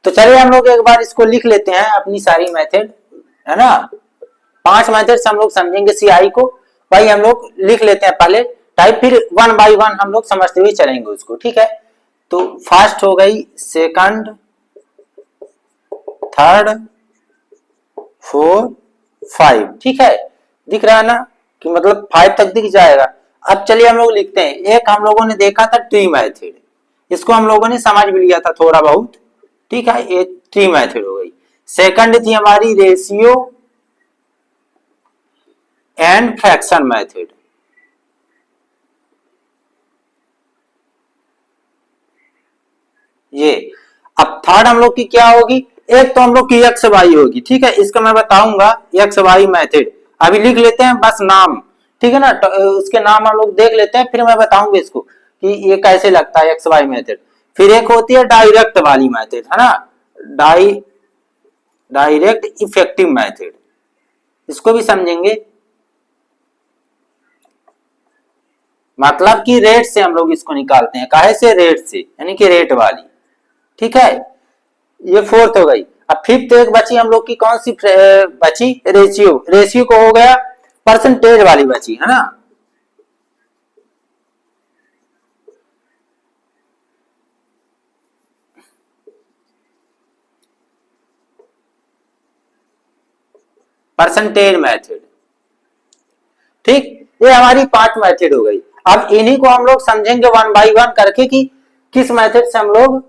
तो चलिए हम लोग एक बार इसको लिख लेते हैं अपनी सारी मेथड, है ना। 5 मेथड हम लोग समझेंगे सीआई को। भाई हम लोग लिख लेते हैं पहले टाइप, फिर वन बाय वन हम लोग समझते हुए चलेंगे उसको, ठीक है। तो फर्स्ट हो गई, सेकंड, थर्ड, 4, 5, ठीक है। दिख रहा है ना कि मतलब 5 तक दिख जाएगा। अब चलिए हम लोग लिखते हैं। एक हम लोगों ने देखा था ट्री मेथड, इसको हम लोगों ने समझ भी लिया था थोड़ा बहुत, ठीक है। ये ट्री मेथड हो गई। सेकंड थी हमारी रेशियो एंड फ्रैक्शन मेथड। ये अब थर्ड हम लोग की क्या होगी, एक तो हम लोग की एक्स वाई होगी, ठीक है। इसका मैं बताऊंगा एक्स वाई मेथड। अभी लिख लेते हैं बस नाम, ठीक है ना। तो उसके नाम हम लोग देख लेते हैं, फिर मैं बताऊंगा इसको कि ये कैसे लगता है एक्स वाई मेथड। फिर एक होती है डायरेक्ट वाली मेथड, है ना, डायरेक्ट इफेक्टिव मेथड, इसको भी समझेंगे। मतलब कि रेट से हम लोग इसको निकालते हैं, काहे से, रेट से, यानी कि रेट वाली, ठीक है। ये फोर्थ हो गई। अब फिफ्थ एक बची हम लोग की, कौन सी बची, रेशियो। रेशियो को हो गया परसेंटेज वाली बची, है ना। परसेंटेज मेथड, ठीक। ये हमारी 5 मेथड हो गई। अब इन्हीं को हम लोग समझेंगे वन बाय वन करके कि किस मेथड से हम लोग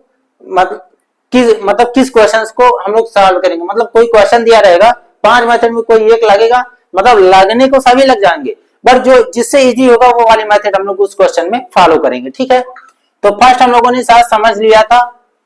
किस क्वेश्चंस को हम लोग सॉल्व करेंगे। मतलब कोई क्वेश्चन दिया रहेगा, 5 मेथड में कोई एक लगेगा, मतलब लगने को सभी लग जाएंगे, बट जो जिससे इजी होगा वो वाली मेथड हम लोग उस क्वेश्चन में फॉलो करेंगे, ठीक है। तो फर्स्ट हम लोगों ने साथ समझ लिया था,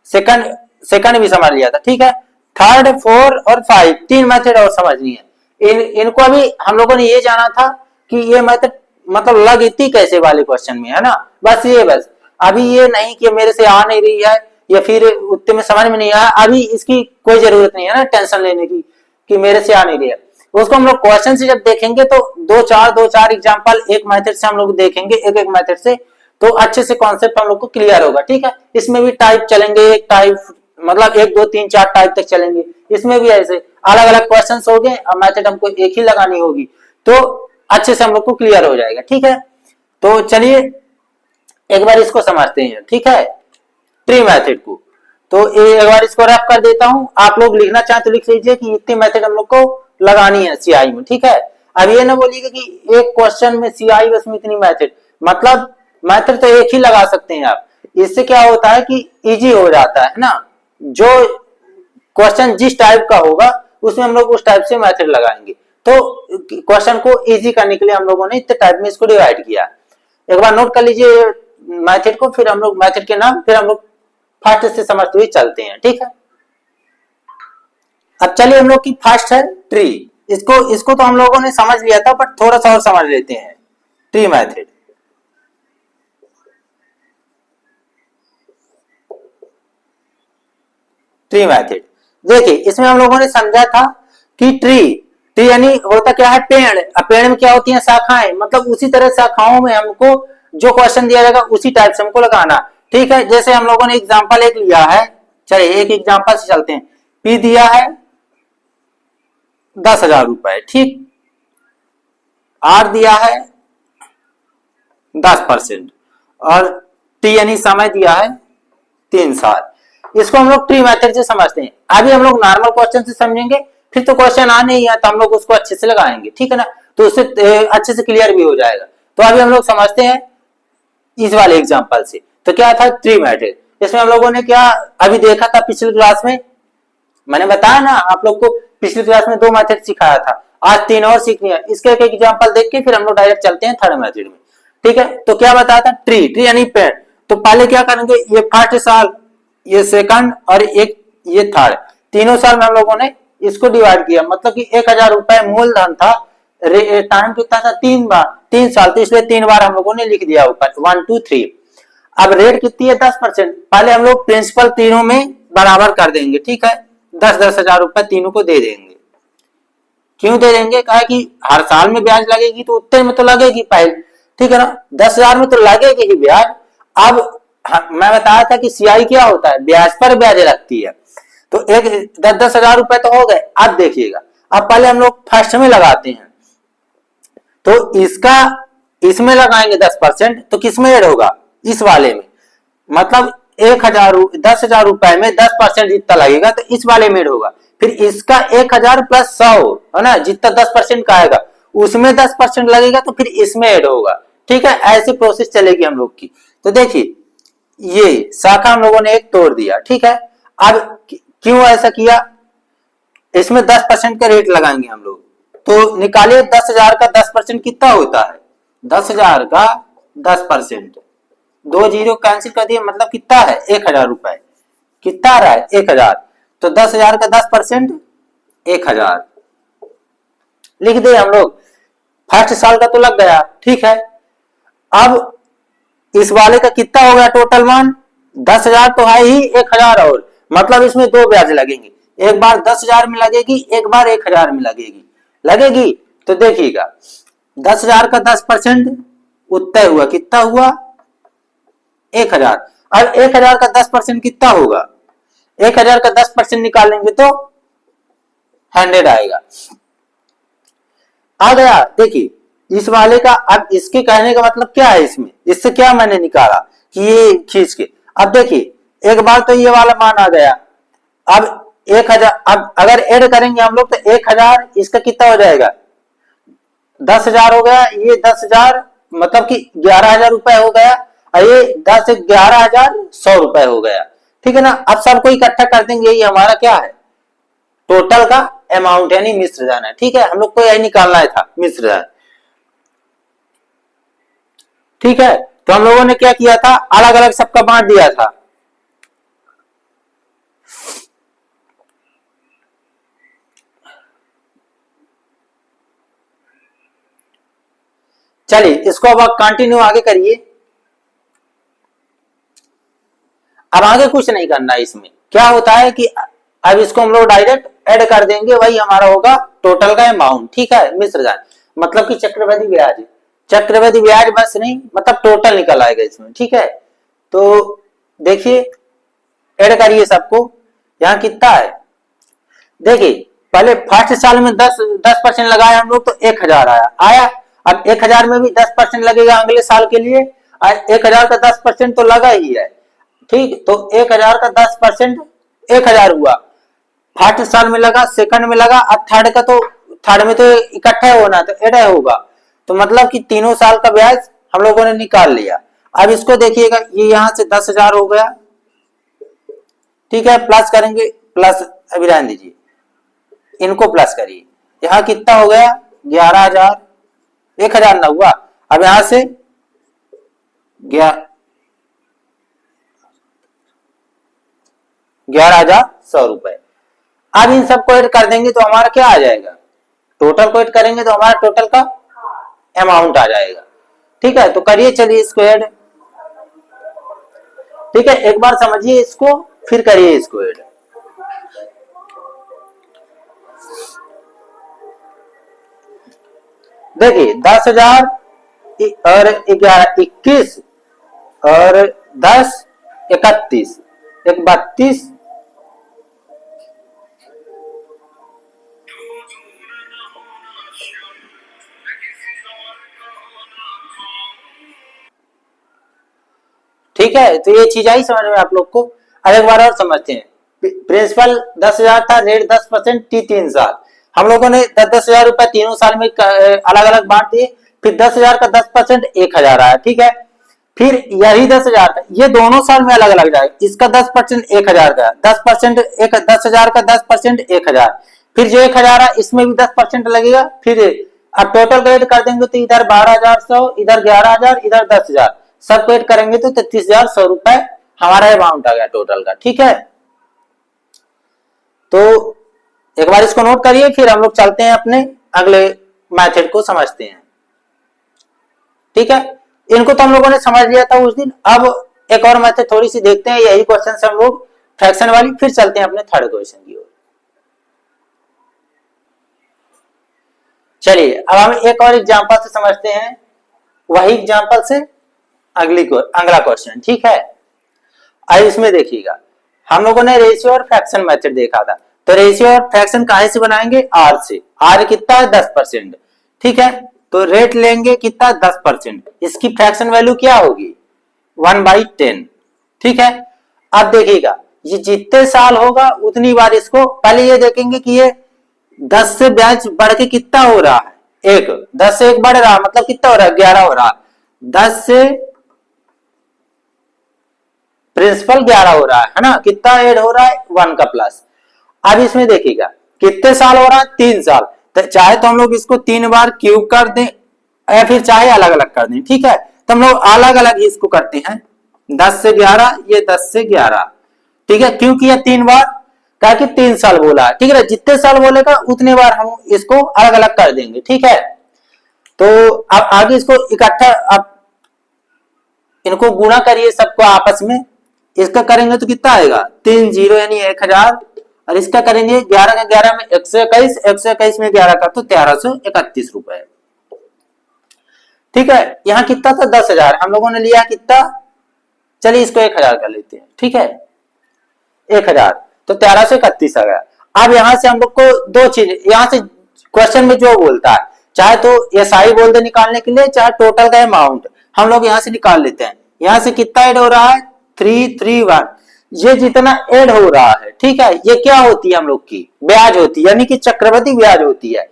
सेकंड भी समझ लिया था, ठीक है। थर्ड, 4 और 5 3 मेथड और समझनी है। इनको अभी हम लोगों ने ये जाना था कि ये मेथड मतलब लगती कैसे वाले क्वेश्चन में, है ना। बस अभी ये नहीं कि मेरे से आ नहीं रही है या फिर उतने में समझ में नहीं आया, अभी इसकी कोई जरूरत नहीं है ना टेंशन लेने की कि मेरे से आ नहीं रही है। उसको हम लोग क्वेश्चन से जब देखेंगे तो दो चार एग्जांपल एक मेथड से हम लोग देखेंगे, एक मेथड से, तो अच्छे से कॉन्सेप्ट हम लोग को क्लियर होगा, ठीक है। इसमें भी टाइप चलेंगे, एक टाइप मतलब 1 2 3 4 टाइप तक चलेंगे। इसमें भी ऐसे अलग अलग क्वेश्चन हो गए और मेथड हमको एक ही लगानी होगी, तो अच्छे से हम लोग को क्लियर हो जाएगा, ठीक है। तो चलिए एक बार इसको समझते हैं, ठीक है, ट्री मेथड को। तो एक बार इसको रफ कर देता हूं, आप लोग लिखना चाहें तो लिख लीजिए कि इतनी मेथड हम लोग को लगानी है सीआई में, ठीक है। अब ये ना बोलिएगा कि एक क्वेश्चन में सीआई बस में इतनी मेथड, मतलब मेथड तो एक ही लगा सकते हैं आप। इससे क्या होता है कि इजी हो जाता है ना, जो क्वेश्चन जिस टाइप का होगा उसमें हम लोग उस टाइप से मेथड लगाएंगे। तो क्वेश्चन को इजी करने के लिए हम लोगों ने इतने टाइप में इसको डिवाइड किया। एक बार नोट कर लीजिए मेथड को, फिर हम लोग मेथड के नाम, फिर हम लोग फर्स्ट से समझते हुए चलते हैं, ठीक है। अब चलिए हम लोग की फर्स्ट है ट्री। इसको तो हम लोगों ने समझ लिया था, बट थोड़ा सा और समझ लेते हैं ट्री मेथड। ट्री मेथड देखिए, इसमें हम लोगों ने समझा था कि ट्री यानी होता क्या है, पेड़। अब पेड़ में क्या होती है, शाखाएं, मतलब उसी तरह शाखाओं में हमको जो क्वेश्चन दिया जाएगा उसी टाइप से हमको लगाना, ठीक है। जैसे हम लोगों ने एग्जांपल एक लिया है, चलिए एक एग्जांपल से चलते हैं। पी दिया है 10,000 रुपए, ठीक। आर दिया है 10% और टी यानी समय दिया है 3 साल। इसको हम लोग ट्री मेथड से समझते हैं। अभी हम लोग नॉर्मल क्वेश्चन से समझेंगे, फिर तो क्वेश्चन आ नहीं है तो हम लोग उसको अच्छे से लगाएंगे, ठीक है ना। तो उससे अच्छे से क्लियर भी हो जाएगा। तो अभी हम लोग समझते हैं इस वाले एग्जांपल से। तो क्या था ट्री मेथड, इसमें हम लोगों ने क्या अभी देखा था पिछली क्लास में, मैंने बताया ना आप लोग को पिछली क्लास में 2 मेथड सिखाया था, आज 3 और सीखनी है। इसके एक एग्जांपल देख के फिर हम लोग डायरेक्ट चलते हैं थर्ड मेथड में, ठीक है। तो क्या बताया था, ट्री यानी पेड़। तो पहले क्या करेंगे, ये फर्स्ट साल, ये सेकंड और एक ये थर्ड, तीनों साल में हम लोगों ने इसको डिवाइड किया। मतलब कि 1,000 रुपए मूलधन था, टाइम कितना था, 3 साल, तो इसलिए 3 बार हम लोगों ने लिख दिया ऊपर 1 2 3। अब रेट कितनी है, 10%। पहले हम लोग प्रिंसिपल तीनों में बराबर कर देंगे, ठीक है। 10,000 रुपए तीनों को दे देंगे। क्यों दे देंगे, कहा कि हर साल में ब्याज लगेगी तो उतने में तो लगेगी पहले, ठीक है ना। 10,000 में तो लगेगी ही ब्याज। अब मैं बताया था कि सीआई क्या होता है, ब्याज पर ब्याज लगती है। तो एक 10,000 रुपए तो हो गए। अब देखिएगा, अब पहले हम लोग फर्स्ट में लगाते हैं, तो इसका इसमें लगाएंगे 10%, तो किसमें ऐड होगा, इस वाले में। मतलब 10,000 रुपए में 10% जितना लगेगा तो इस वाले में ऐड होगा। फिर इसका 1,000 प्लस 100 है ना, जितना 10% का आएगा उसमें 10% लगेगा तो फिर इसमें ऐड होगा। ठीक है, ऐसी प्रोसेस चलेगी हम लोग की। तो देखिए ये शाखा हम लोगों ने एक तोड़ दिया। ठीक है, अब क्यों ऐसा किया, इसमें 10% का रेट लगाएंगे हम लोग। तो निकालिए 10,000 का 10% कितना होता है, 10,000 का 10%, 2 जीरो कैंसिल कर दिए, मतलब कितना है 1,000 रुपए। कितना आ रहा है 1,000, तो 10,000 का 10% 1,000 लिख दे हम लोग। फर्स्ट साल का तो लग गया। ठीक है, अब इस वाले का कितना हो गया टोटल मान, 10,000 तो है ही, 1,000 और, मतलब इसमें 2 ब्याज लगेंगे, एक बार 10,000 में लगेगी, एक बार 1,000 में लगेगी। तो देखिएगा 10,000 का 10% उत्तर हुआ, कितना हुआ 1,000। अब 1,000 का 10% कितना होगा, 1,000 का 10% निकालेंगे तो 100 आएगा। आ गया। देखिए इस वाले का, अब इसके कहने का मतलब क्या है, इसमें इससे क्या मैंने निकाला कि ये खींच के, अब देखिए एक बार तो ये वाला मान आ गया। अब 1,000, अब अगर ऐड करेंगे हम लोग तो 1,000, इसका कितना हो जाएगा 10,000 हो गया, ये 10,000 मतलब कि 11,000 रुपए हो गया, और ये 10 11,100 रुपए हो गया। ठीक है ना, अब सबको इकट्ठा कर देंगे, यही हमारा क्या है टोटल का अमाउंट यानी मिश्र धन है। ठीक है, हम लोग को यही निकालना है था मिश्र धन। ठीक है, तो हम लोगों ने क्या किया था, अलग अलग सबका बांट दिया था। चलिए इसको अब कंटिन्यू आगे करिए। अब आगे कुछ नहीं करना है, इसमें क्या होता है कि अब इसको हम लोग डायरेक्ट ऐड कर देंगे, वही हमारा होगा टोटल का अमाउंट। ठीक है, मिश्र धन मतलब कि चक्रवृद्धि ब्याज, चक्रवृद्धि ब्याज बस नहीं, मतलब टोटल निकल आएगा इसमें। ठीक है, तो देखिए ऐड करिए सबको। यहां कितना है, देखिए पहले फर्स्ट साल में 10% लगाया हम लोग तो 1,000 आया। अब 1,000 में भी 10% लगेगा अगले साल के लिए, और 1,000 का 10% तो लगा ही है। ठीक, तो 1,000 का 10% 1,000 हुआ, फर्स्ट साल में लगा, सेकंड में लगा, अब थर्ड का, तो थर्ड में तो इकट्ठा होना तो ऐड होगा, तो मतलब कि तीनों साल का ब्याज हम लोगों ने निकाल लिया। अब इसको देखिएगा, ये यहां से 10,000 हो गया। ठीक है, प्लस करेंगे, प्लस अभी रहने दीजिए, इनको प्लस करिए। यहां कितना हो गया 11,000, 1,000 ना हुआ, अब यहां से 11,100 रुपए। अब इन सबको ऐड कर देंगे तो हमारा क्या आ जाएगा, टोटल को ऐड करेंगे तो हमारा टोटल का अमाउंट आ जाएगा। ठीक है, तो करिए चलिए इसको ऐड। ठीक है, एक बार समझिए इसको, फिर करिए इसको ऐड। देखिए 10,000 और 11 21 और 10 31 एक 32, ठीक है, तो ये चीज आई समझ में आप लोग को। अब एक बार और समझते हैं। प्रिंसिपल 10,000 था, रेट 10%, टी 3 साल। हम लोगों ने 10,000 रुपए तीनों साल में अलग अलग बांट दिए, फिर 10,000 का 10% 1,000 आया। ठीक है, फिर यही 10,000 ये दोनों साल में अलग अलग जाएगा, इसका 10% 1,000 का, 10% 10,000 का 10% 1,000, फिर जो 1,000 है इसमें भी 10% लगेगा। फिर अब टोटल ऐड कर देंगे तो इधर 12,100, इधर 11,000, इधर 10,000, सब ऐड करेंगे तो 33,100 रुपए हमारा अमाउंट आ गया टोटल का। ठीक है, तो एक बार इसको नोट करिए, फिर हम लोग चलते हैं अपने अगले मेथड को समझते हैं। ठीक है, इनको तो हम लोगों ने समझ लिया था उस दिन। अब एक और मेथड थोड़ी सी देखते हैं, यही क्वेश्चन से हम लोग फ्रैक्शन वाली, फिर चलते हैं अपने थर्ड क्वेश्चन की ओर। चलिए अब हम एक और एग्जांपल से समझते हैं, वही एग्जांपल से अगला क्वेश्चन। ठीक है, अब इसमें देखिएगा हम लोगों ने रेशियो और फ्रैक्शन मेथड देखा था। तो रेशियो और फ्रैक्शन कहां से बनाएंगे, आर से। आर कितना है 10%, ठीक है। तो रेट लेंगे कितना 10%, इसकी फ्रैक्शन वैल्यू क्या होगी 1/10, ठीक है। अब देखिएगा ये जितने साल होगा उतनी बार इसको, पहले ये देखेंगे कि ये 10 से ब्याज बढ़ के कितना हो रहा है, एक 10 से एक बढ़ रहा है, मतलब कितना हो रहा है 11 हो रहा है। 10 से प्रिंसिपल 11 हो रहा है ना, कितना ऐड हो रहा है 1 का प्लस। अब इसमें देखिएगा कितने साल हो रहा है 3 साल, तो चाहे तो हम लोग इसको 3 बार क्यूब कर दें या फिर चाहे अलग अलग कर दें, ठीक है। तो हम लोग अलग अलग ही इसको करते हैं, 10 से 11, ये 10 से 11, ठीक है। क्यों किया 3 बार, कहा कि 3 साल बोला है, ठीक है। जितने साल बोलेगा उतने बार हम इसको अलग अलग कर देंगे, ठीक है। तो अब आगे इसको इकट्ठा, अब इनको गुणा करिए सबको आपस में, इसका करेंगे तो कितना आएगा 3 जीरो यानी 1000, और इसका करेंगे 11 का 11 में 121, 121 में 11 का तो 1331 रुपए, ठीक है। यहां कितना था 10,000, हम लोगों ने लिया कितना, चलिए इसको 1000 कर लेते हैं, ठीक है। 1000 तो 1331 आ गया। अब यहां से हम लोग को दो चीज, यहां से क्वेश्चन में जो बोलता है, चाहे तो एसआई बोल दे निकालने के लिए, चाहे टोटल का अमाउंट, हम लोग यहां से निकाल लेते हैं। यहां से कितना ऐड हो रहा है 331, ये जितना ऐड हो रहा है, ठीक है, ये क्या होती है हम लोग की ब्याज होती है, यानी कि चक्रवृद्धि ब्याज होती है।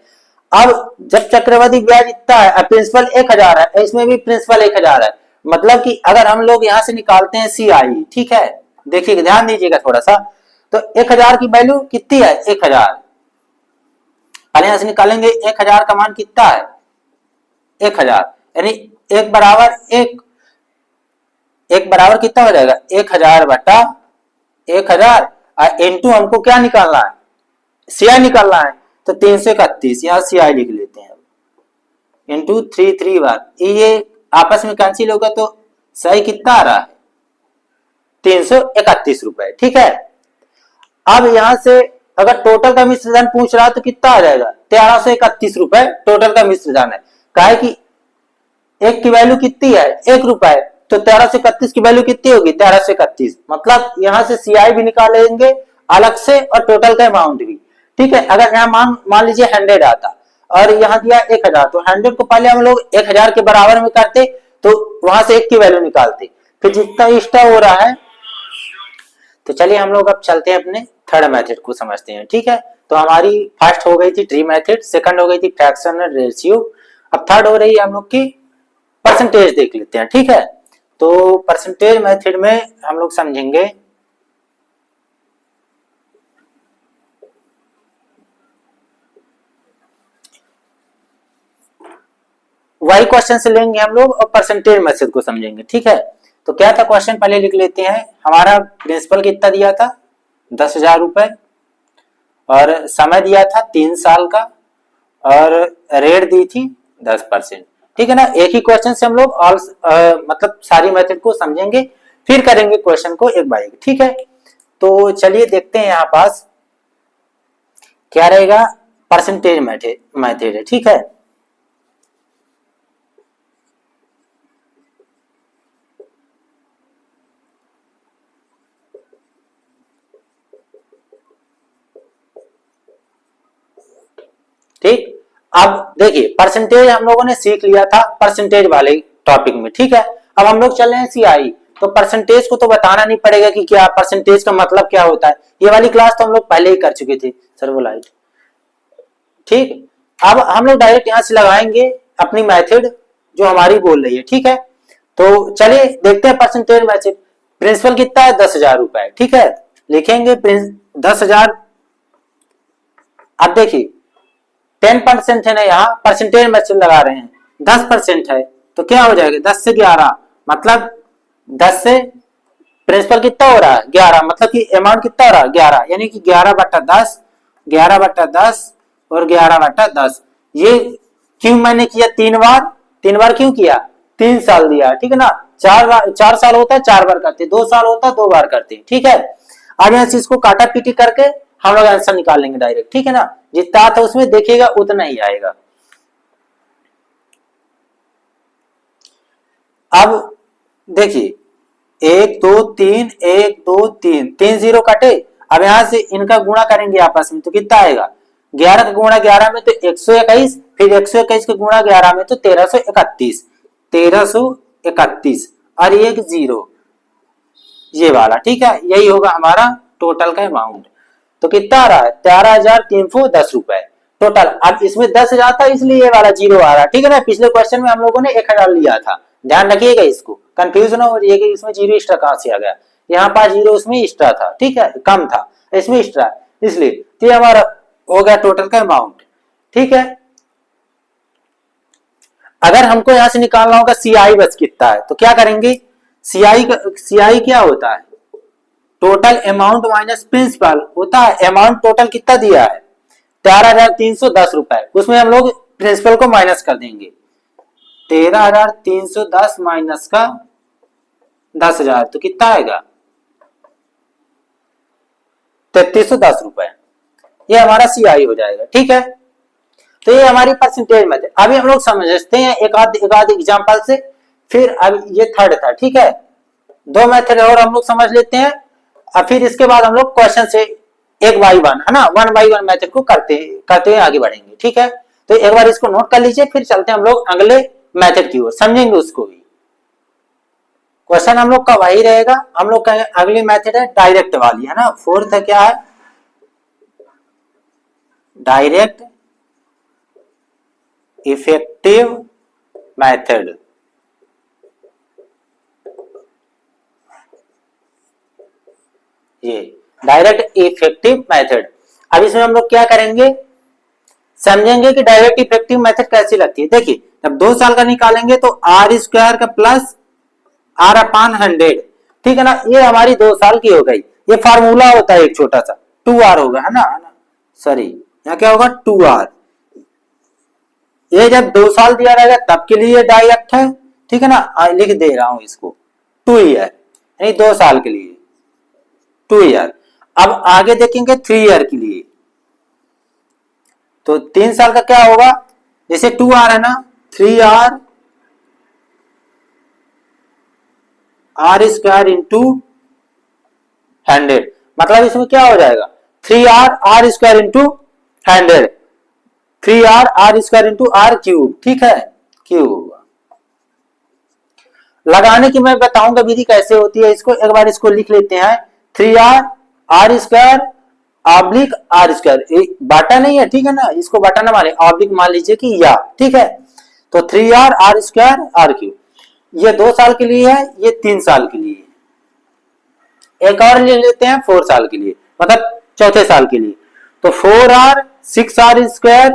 अब जब चक्रवृद्धि ब्याज इतना है, प्रिंसिपल 1000 है, इसमें भी प्रिंसिपल 1000 है, मतलब कि अगर हम लोग यहां से निकालते हैं सीआई, ठीक है, देखिए ध्यान दीजिएगा थोड़ा सा, तो 1000 की वैल्यू कितनी है 1000, और यहां से निकालेंगे 1000 का मान कितना है 1000, यानी एक बराबर एक बराबर कितना हो जाएगा 1000 बटा 1000, और इंटू हमको क्या निकालना है सीआई निकालना है, तो 331 यहां सीआई लिख लेते हैं, इंटू 331, ये आपस में कैंसिल होगा तो सही कितना आ रहा है 331 रुपए, ठीक है। अब यहां से अगर टोटल का मिश्र धन पूछ रहा है तो कितना आ जाएगा 1331 रुपए टोटल का मिश्र धन है, काहे कि एक की वैल्यू कितनी है 1 रुपए, तो 1331 की वैल्यू कितनी होगी 1331, मतलब यहां से सीआई भी निकालेंगे अलग से और टोटल का अमाउंट भी, ठीक है। अगर यहाँ मान लीजिए 100 आता और यहाँ दिया 1000, तो 100 को पहले हम लोग 1000 के बराबर में करते, तो वहां से 1 की वैल्यू निकालते, फिर जितना एक्स्ट्रा हो रहा है। तो चलिए हम लोग अब चलते हैं अपने थर्ड मेथड को समझते हैं, ठीक है। तो हमारी फर्स्ट हो गई थी ट्री मेथड, सेकंड हो गई थी फ्रैक्शनल रेशियो, अब थर्ड हो रही है हम लोग की परसेंटेज, देख लेते हैं, ठीक है। तो परसेंटेज मेथड में हम लोग समझेंगे वही क्वेश्चन से लेंगे हम लोग और परसेंटेज मेथड को समझेंगे, ठीक है। तो क्या था क्वेश्चन पहले लिख लेते हैं, हमारा प्रिंसिपल कितना दिया था 10,000 रुपए, और समय दिया था 3 साल का, और रेट दी थी 10%, ठीक है ना। एक ही क्वेश्चन से हम लोग ऑल मतलब सारी मेथड को समझेंगे, फिर करेंगे क्वेश्चन को एक बार एक, ठीक है। तो चलिए देखते हैं यहाँ पास क्या रहेगा, परसेंटेज मेथड है, ठीक है। ठीक, अब देखिए परसेंटेज हम लोगों ने सीख लिया था परसेंटेज वाले टॉपिक में, ठीक है। अब हम लोग चल रहे हैं सीआई, तो परसेंटेज को तो बताना नहीं पड़ेगा कि क्या परसेंटेज का मतलब क्या होता है, ये वाली क्लास तो हम लोग पहले ही कर चुके थे सर्वोलाइट, ठीक। अब हम लोग डायरेक्ट यहां से लगाएंगे अपनी मेथड जो हमारी बोल रही है, ठीक है। तो चलिए देखते हैं परसेंटेज मेथड। प्रिंसिपल कितना है 10,000 रुपए, ठीक है, लिखेंगे 10,000। अब देखिए 10% है ना, यहाँ परसेंटेज मेथड लगा रहे हैं, 10% है तो क्या हो जाएगा 10 से 11, मतलब 10 से प्रिंसिपल कितना हो रहा है 11, मतलब कि अमाउंट कितना हो रहा है 11, यानी कि 11/10, 11/10 और 11/10। ये क्यों मैंने किया 3 बार, 3 बार क्यों किया 3 साल दिया, ठीक है ना। 4 साल होता है 4 बार करते, 2 साल होता है 2 बार करते, ठीक है। अब यहाँ से इसको काटा पीटी करके हम लोग आंसर निकाल लेंगे डायरेक्ट, ठीक है ना। जितना था उसमें देखिएगा उतना ही आएगा। अब देखिए 1 2 3 1 2 3 3 जीरो कटे। अब यहां से इनका गुणा करेंगे आपस में तो कितना आएगा, 11 का गुणा 11 में तो 121, फिर 121 का गुणा 11 में तो 1331, 1331 और एक जीरो ये वाला, ठीक है। यही होगा हमारा टोटल का अमाउंट। तो कितना आ रहा है, 13,310 रुपए टोटल। अब इसमें 10,000 था इसलिए ये वाला जीरो आ रहा है, ठीक है ना। पिछले क्वेश्चन में हम लोगों ने 1,000 लिया था, ध्यान रखिएगा इसको, कंफ्यूज ना हो जाइए कि इसमें जीरो एक्स्ट्रा कहां से आ गया। यहाँ पास जीरो उसमें एक्स्ट्रा था, ठीक है, कम था, इसमें एक्स्ट्रा, इसलिए तो ये हमारा हो गया टोटल का अमाउंट, ठीक है। अगर हमको यहां से निकालना होगा सीआई बच कितना है तो क्या करेंगे, सीआई क्या होता है, टोटल अमाउंट माइनस प्रिंसिपल होता है। अमाउंट टोटल कितना दिया है, 13,310 रुपए, उसमें हम लोग प्रिंसिपल को माइनस कर देंगे। 13,310 माइनस का 10,000 तो कितना आएगा, 3,310 रुपए, ये हमारा सीआई हो जाएगा, ठीक है। तो ये हमारी परसेंटेज मेथड। अभी हम लोग समझते हैं एक आध एग्जांपल से, फिर अब ये थर्ड था, ठीक है। दो मेथड और हम लोग समझ लेते हैं और फिर इसके बाद हम लोग क्वेश्चन से एक बाई वन, है ना, 1 बाई 1 मेथड को करते हुए आगे बढ़ेंगे, ठीक है। तो एक बार इसको नोट कर लीजिए, फिर चलते हैं हम लोग अगले मेथड की ओर, समझेंगे उसको भी। क्वेश्चन हम लोग का वही रहेगा, हम लोग का अगली मेथड है डायरेक्ट वाली, है ना। फोर्थ है क्या है, डायरेक्ट इफेक्टिव मेथड। ये डायरेक्ट इफेक्टिव मेथड। अब इसमें हम लोग क्या करेंगे, समझेंगे कि डायरेक्ट इफेक्टिव मेथड कैसी लगती है। देखिए जब 2 साल का निकालेंगे तो आर स्क्वायर का प्लस आर अपान 100, ठीक है ना, ये हमारी 2 साल की हो गई। ये फार्मूला होता है एक छोटा सा, 2r होगा, है ना, सॉरी यहाँ क्या होगा 2r। ये जब 2 साल दिया रहेगा तब के लिए डायरेक्ट है, ठीक है ना, लिख दे रहा हूं इसको 2 ईयर, यानी 2 साल के लिए 2 ईयर। अब आगे देखेंगे 3 ईयर के लिए, तो 3 साल का क्या होगा, जैसे 2r है ना, 3r आर स्क्वायर इंटू 100, मतलब इसमें क्या हो जाएगा 3r R square into 100, 3r R square into R cube, ठीक है, क्यूब। लगाने की मैं बताऊंगा विधि कैसे होती है, इसको एक बार इसको लिख लेते हैं, 3r R square oblique R square, बाटा नहीं है, ठीक है ना, इसको बाटा ना माने, ऑब्लिक मान लीजिए कि या, ठीक है। तो 3r R square are cube, ये 2 साल के लिए है, ये 3 साल के लिए। एक और ले लेते हैं 4 साल के लिए, मतलब चौथे साल के लिए, तो 4r 6r स्क्वायर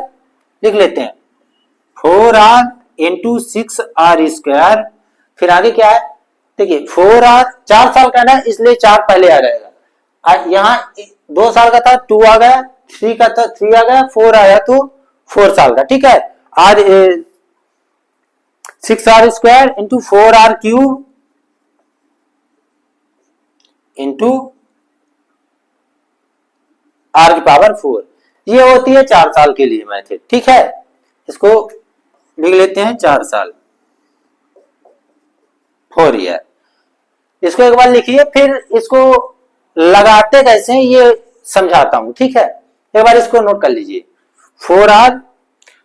लिख लेते हैं, 4r इंटू 6r स्क्वायर। फिर आगे क्या है, देखिए 4r 4 साल का ना, इसलिए 4 पहले आ जाएगा। यहाँ 2 साल का था 2 आ गया, 3 का था 3 आ गया, 4 आया तो 4 साल का, ठीक है। R 6r square into 4r cube into r की पावर 4, ये होती है 4 साल के लिए मेथड, ठीक है। इसको लिख लेते हैं 4 साल, 4 ईयर। इसको एक बार लिखिए, फिर इसको लगाते कैसे हैं ये समझाता हूं, ठीक है। एक बार इसको नोट कर लीजिए, 4r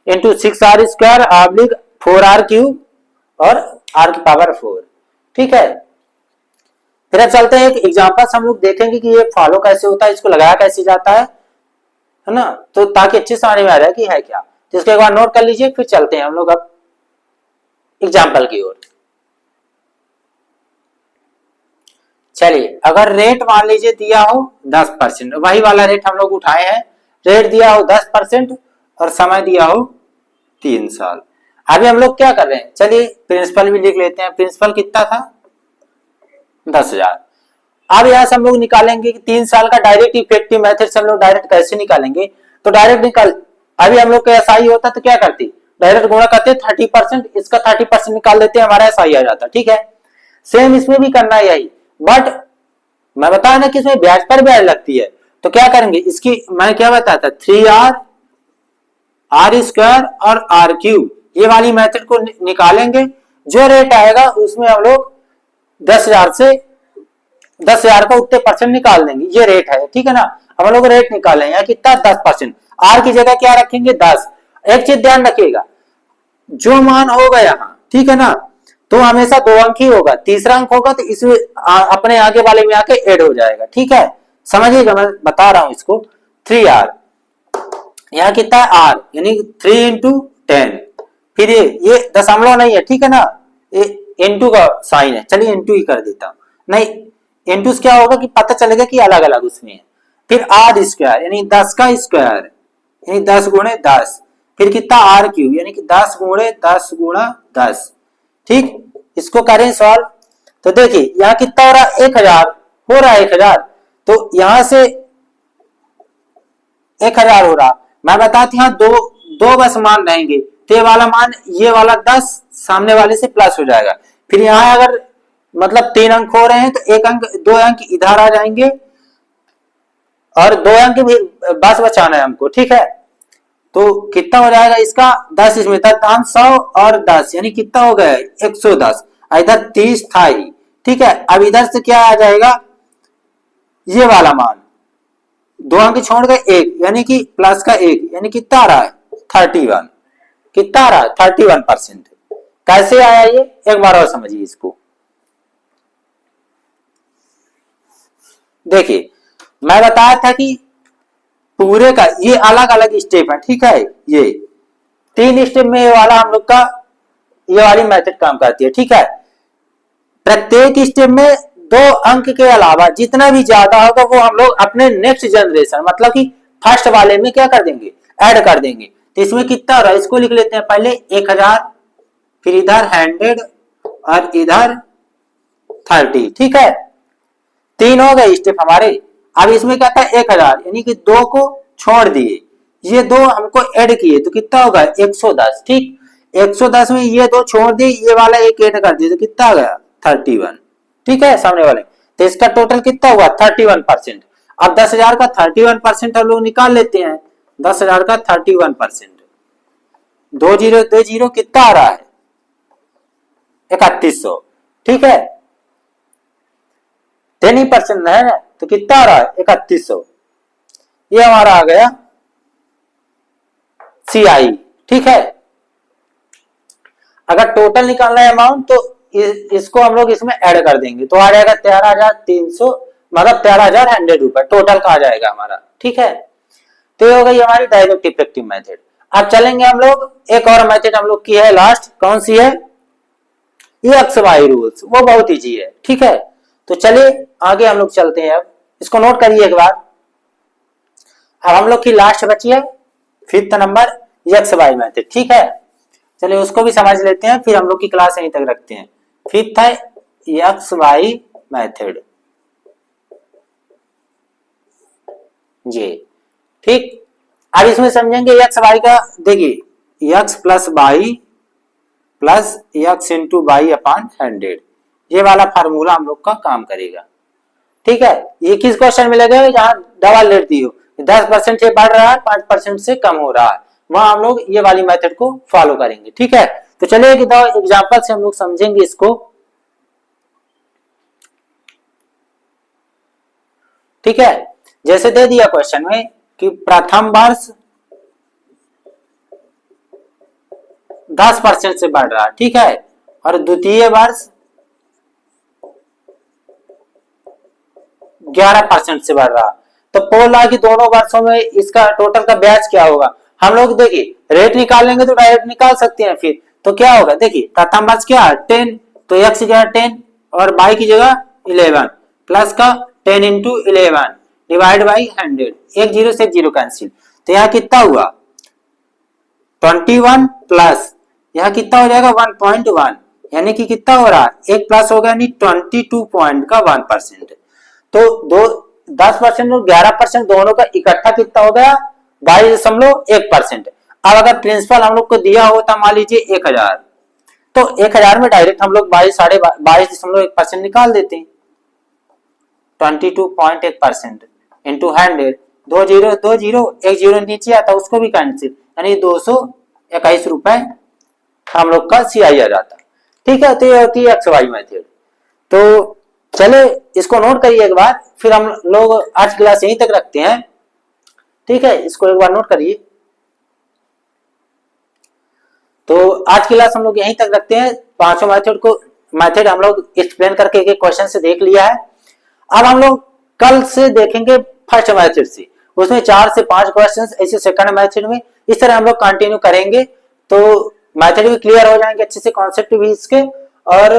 into 6r square oblique 4r cube और r की पावर 4, ठीक है। फिर अब चलते हैं एक एग्जांपल हम लोग देखेंगे कि ये फॉलो कैसे होता है, इसको लगाया कैसे जाता है ना, तो ताकि अच्छे समझ में आ जाए कि है क्या। तो इसको एक बार नोट कर लीजिए, फिर चलते हैं हम लोग अब एग्जांपल की ओर। चलिए, अगर रेट मान लीजिए दिया हो 10%, वही वाला रेट हम लोग उठाए हैं, रेट दिया हो 10% और समय दिया हो 3 साल। अभी हम लोग क्या कर रहे हैं, चलिए प्रिंसिपल भी लिख लेते हैं। प्रिंसिपल कितना था, 10,000। अब यहां से हम लोग निकालेंगे कि 3 साल का डायरेक्ट इफेक्टिव मेथड से हम लोग डायरेक्ट कैसे निकालेंगे, तो डायरेक्ट निकाल, अभी हम लोग का एसआई होता तो क्या करते, डायरेक्ट गुणा करते 30%, इसका 30% निकाल देते, हमारा एसआई आ जाता, ठीक है। सेम इसमें भी करना है यही, बट मैं बताया ना कि इसमें ब्याज पर ब्याज लगती है, तो क्या करेंगे, इसकी मैं क्या बताया था, 3r आर स्क्वायर और आर क्यूब, ये वाली मेथड को निकालेंगे, जो रेट आएगा उसमें हम लोग 10,000 से 10,000 का उतने परसेंट निकाल देंगे, ये रेट है, ठीक है ना। हम लोग रेट निकाले यहाँ कितना 10%, आर की जगह क्या रखेंगे 10। एक चीज ध्यान रखिएगा, जो मान होगा यहाँ, ठीक है ना, तो हमेशा 2 अंक ही होगा, तीसरा अंक होगा तो इसमें अपने आगे वाले में आके ऐड हो जाएगा, ठीक है, समझिएगा, मैं बता रहा हूं इसको। 3r, यहाँ कितना है r, यानी 3 इंटू 10, फिर ये दशमलव नहीं है, ठीक है ना, ये इंटू का साइन है, चलिए इंटू ही कर देता हूं, नहीं इंटू क्या होगा कि पता चलेगा कि अलग अलग उसमें है। फिर r स्क्वायर यानी 10 का स्क्वायर, यानी 10 गुणे 10, फिर कितना r क्यूब यानी कि 10 गुणे 10 गुणा 10, ठीक। इसको करें सॉल्व, तो देखिए यहाँ कितना हो रहा है 1000, हो रहा है 1000, तो यहां से 1000 हो रहा, मैं बताती हूँ दो दो बस मान रहेंगे, तो ये वाला मान, ये वाला 10 सामने वाले से प्लस हो जाएगा। फिर यहाँ अगर मतलब 3 अंक हो रहे हैं तो 2 अंक इधर आ जाएंगे और 2 अंक भी बस बचाना है हमको, ठीक है। तो कितना हो जाएगा इसका 10, इसमें था 100 और 10 यानी कितना हो गया 110, इधर 30 था ही, ठीक है। अब इधर से क्या आ जाएगा, ये वाला मान 2 अंक छोड़ गए 1 यानी कि प्लस का 1 यानी कितना आ रहा है 31, कितना आ रहा है 31%। कैसे आया ये, एक बार और समझिए इसको। देखिए मैं बताया था कि पूरे का ये अलग अलग स्टेप है, ठीक है, ये 3 स्टेप में ये वाला हम लोग का ये वाली मेथड काम करती है, ठीक है। प्रत्येक स्टेप में 2 अंक के अलावा जितना भी ज्यादा होगा वो हम लोग अपने नेक्स्ट जनरेशन मतलब कि फर्स्ट वाले में क्या कर देंगे, ऐड कर देंगे। तो इसमें कितना हो रहा है, इसको लिख लेते हैं पहले 1000, फिर इधर 100 और इधर 30, ठीक है। 3 हो गए स्टेप हमारे। अब इसमें क्या था 1000 यानी कि 2 को छोड़ दिए, ये 2 हमको ऐड किए तो कितना होगा 110, ठीक। 110 में ये 2 छोड़ दिए, ये वाला एक ऐड कर दिए तो कितना आ गया 31, ठीक है, सामने वाले। तो इसका टोटल कितना हुआ 31%। अब 10,000 का 31% हम लोग निकाल लेते हैं, 10,000 का 31%, 2 जीरो 2 जीरो कितना आ रहा है 3100, ठीक है, 10% है ना, तो कितना आ रहा है 3100, ये हमारा आ गया CI, ठीक है। अगर टोटल निकालना है अमाउंट तो इसको हम लोग इसमें ऐड कर देंगे तो आ जाएगा 13,300, मतलब 13,100 रुपए टोटल का आ जाएगा हमारा, ठीक है। तो ये हो गई हमारी डायरेक्ट इफेक्टिव मेथड। अब चलेंगे हम लोग, एक और मेथड हम लोग की है लास्ट, कौन सी है, ये XY रूल्स, वो बहुत इजी है, ठीक है। तो चलिए आगे हम लोग चलते हैं, अब इसको नोट करिए एक बार। अब हम लोग की लास्ट बची है 5th नंबर XY मेथड, ठीक है। चलिए उसको भी समझ लेते हैं, फिर हम लोग की क्लास यहीं तक रखते हैं। 5th है XY मेथड जी, ठीक। अब इसमें समझेंगे XY का, देखिए x plus Y plus x into Y upon 100, ये वाला फार्मूला हम लोग का काम करेगा, ठीक है। ये किस क्वेश्चन में लगेगा, जहां डबल रेट दी हो, 10% से बढ़ रहा है 5% से कम हो रहा है, वहां हम लोग ये वाली मेथड को फॉलो करेंगे, ठीक है। तो चलिए एक एग्जांपल से हम लोग समझेंगे इसको, ठीक है। जैसे दे दिया क्वेश्चन में कि प्रथम वर्ष 10% से बढ़ रहा है, ठीक है, और द्वितीय वर्ष 11% से बढ़ रहा, तो बोला कि दोनों वर्षों में इसका टोटल का ब्याज क्या होगा। हम लोग देखिए रेट निकालेंगे तो डायरेक्ट निकाल सकते हैं, फिर तो क्या होगा, देखिए प्रथम वर्ष क्या 10, तो x की जगह 10 और y की जगह 11 प्लस का 10 इंटू 11 डिवाइड बाई 100, एक जीरो से एक जीरो कैंसिल, तो यहाँ कितना हुआ 21 प्लस यहाँ कितना हो जाएगा 1.1, यानी कि कितना हो रहा है एक प्लस हो गया, यानी 22.1%। तो 10% और 11% दोनों का इकट्ठा कितना हो गया 22.1%। अब अगर प्रिंसिपल हम लोग को दिया होता मान लीजिए 1000, तो 1000 में डायरेक्ट हम लोग 22.1% निकाल देते हैं, 22.1% इंटू 100, 2 जीरो 2 जीरो, एक जीरो नीचे आता उसको भी कैंसिल, यानी 221 रुपए हम लोग का CI आ जाता, ठीक है। तो ये होती है XY मेथड। तो चले इसको नोट करिए एक बार, फिर हम लोग आज क्लास यहीं तक रखते हैं। ठीक है, इसको एक बार नोट करिए। तो आज की क्लास हम लोग यहीं तक रखते हैं। पांचों मेथड हम लोग एक्सप्लेन करके एक क्वेश्चन से देख लिया है। अब हम लोग कल से देखेंगे फर्स्ट मेथड से, उसमें 4 से 5 क्वेश्चन, ऐसे सेकंड मेथड में इस तरह हम लोग कंटिन्यू करेंगे। तो मेथड भी क्लियर हो जाएंगे अच्छे से, कॉन्सेप्ट भी इसके, और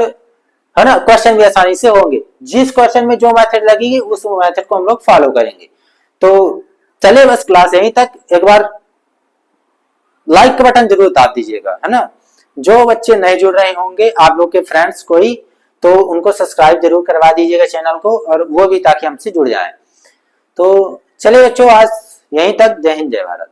है ना, क्वेश्चन भी आसानी से होंगे। जिस क्वेश्चन में जो मेथड लगेगी उस मेथड को हम लोग फॉलो करेंगे। तो चलिए बस क्लास यहीं तक। एक बार लाइक का बटन जरूर दाब दीजिएगा, है ना। जो बच्चे नए जुड़ रहे होंगे आप लोग के फ्रेंड्स कोई, तो उनको सब्सक्राइब जरूर करवा दीजिएगा चैनल को, और वो भी ताकि हमसे जुड़ जाए। तो चलिए बच्चों आज यहीं तक। जय हिंद जय भारत।